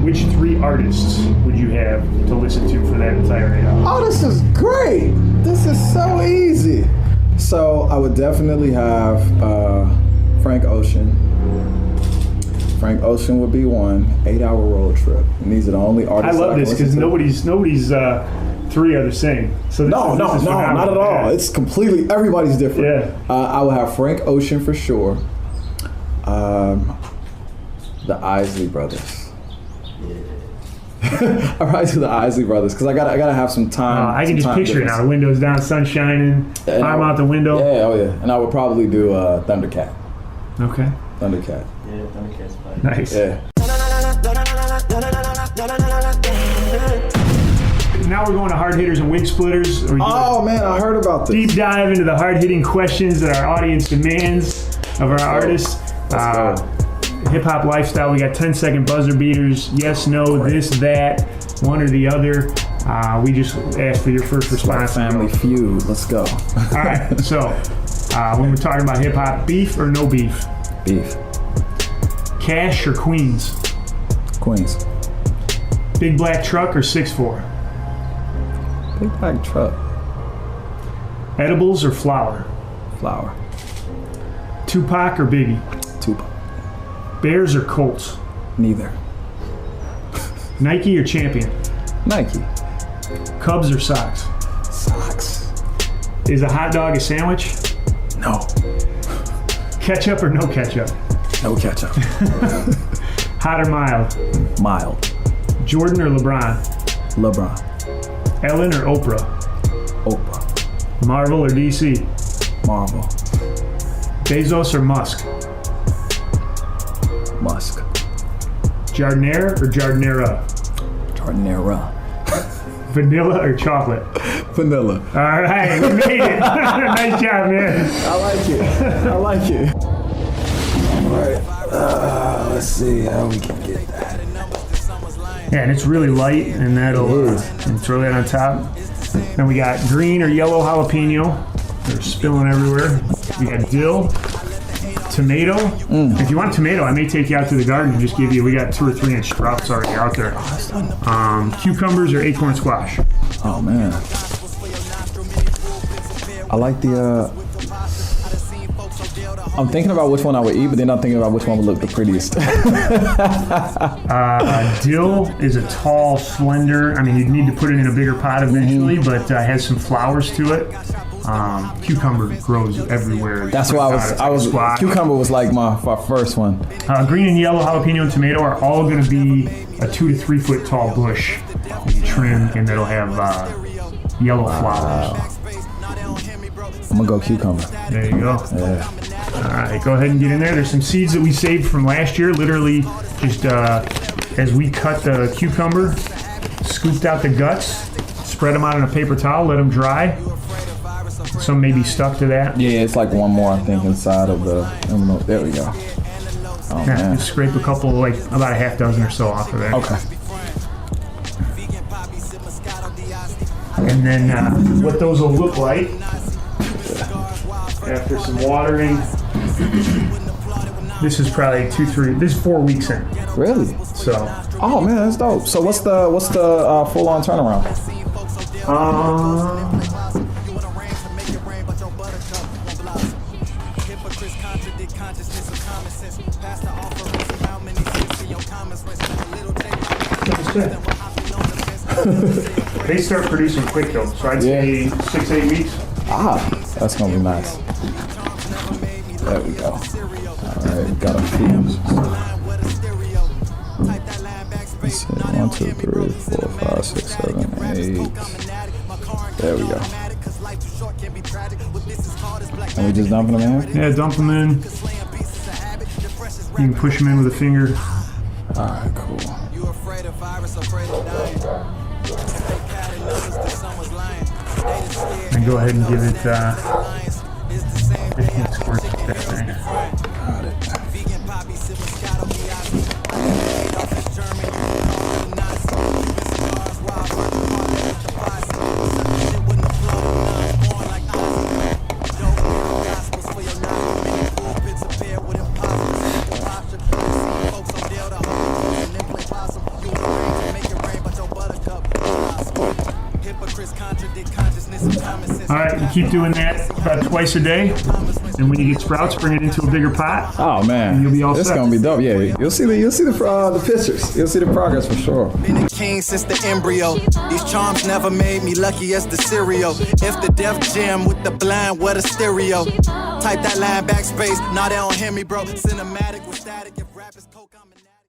which 3 artists would you have to listen to for that entire 8 hours? Oh, this is great. This is so easy. So I would definitely have Frank Ocean. Frank Ocean would be one. 8-hour road trip. And these are the only artists I love this because nobody's 3 are the same. So no, not at all. Yeah. It's completely, everybody's different. Yeah. I would have Frank Ocean for sure. The Isley Brothers. All right, to the Isley Brothers, because I gotta have some time. I can just picture it now. The windows down, sun shining, arm out the window. Yeah, oh yeah. And I would probably do Thundercat. Okay. Thundercat. Yeah, Thundercat's fine. Nice. Yeah. Now we're going to hard hitters and wig splitters. Oh man, I heard about this. Deep dive into the hard hitting questions that our audience demands of our artists. Hip hop lifestyle. We got 10-second buzzer beaters. Yes, no, this, that, one or the other. We just asked for your first response. Family Feud. Let's go. All right. So when we're talking about hip hop, beef or no beef? Beef. Cash or Queens? Queens. Big black truck or 6'4"? Big black truck. Edibles or flour? Flour. Tupac or Biggie? Tupac. Bears or Colts? Neither. Nike or Champion? Nike. Cubs or Sox? Sox. Is a hot dog a sandwich? No. Ketchup or no ketchup? No ketchup. Hot or mild? Mild. Jordan or LeBron? LeBron. Ellen or Oprah? Oprah. Marvel or DC? Marvel. Bezos or Musk? Musk. Jardinere or Jardinera? Jardinera. Vanilla or chocolate? Vanilla. All right, we made it. Nice job, man. I like it. I like it. All right. Let's see how we can get that. Yeah, and it's really light, and that'll and throw that on top. Then we got green or yellow jalapeno. They're spilling everywhere. We got dill. Tomato. If you want tomato, I may take you out to the garden and just give you, we got 2 or 3 inch sprouts already out there. Cucumbers or acorn squash? Oh man. I like the I'm thinking about which one I would eat, but then I'm thinking about which one would look the prettiest. Dill is a tall, slender. I mean, you'd need to put it in a bigger pot eventually, but has some flowers to it. Cucumber grows everywhere. That's why I was cucumber was like my first one. Green and yellow jalapeno and tomato are all going to be a 2 to 3 foot tall bush that you trim, and that'll have yellow flowers. I'm gonna go cucumber. There you go. Yeah. All right, go ahead and get in there. There's some seeds that we saved from last year. Literally, just as we cut the cucumber, scooped out the guts, spread them out on a paper towel, let them dry. Some may be stuck to that. Yeah, it's like one more, I think, inside of the envelope. There we go. Oh, Yeah, man. just scrape a couple, like about a half dozen or so off of there. Okay. And then what those will look like after some watering. This is probably 2-3. This is 4 weeks in. Really? So. Oh man, that's dope. So what's the full on turnaround? They start producing quick though, so I'd say 6-8 weeks. That's gonna be nice. There we go. All right, we got a few. Let's see, 1, 2, 3, 4, 5, 6, 7, 8. There we go. And we just dumping them in? Yeah, dump them in. You can push them in with a finger. All right, cool. And go ahead and give it 15 squirts of that thing. Got it. All right, you keep doing that about twice a day, and when you get sprouts, bring it into a bigger pot. Oh man, and you'll be all it's set. Gonna be dope. Yeah, you'll see the pictures. You'll see the progress for sure. Been a king since the embryo. These charms never made me lucky as the cereal. If the Def Jam with the blind, what a stereo. Type that line backspace. Now they don't hear me, bro. Cinematic with static. If rap is coke, I'm an addict.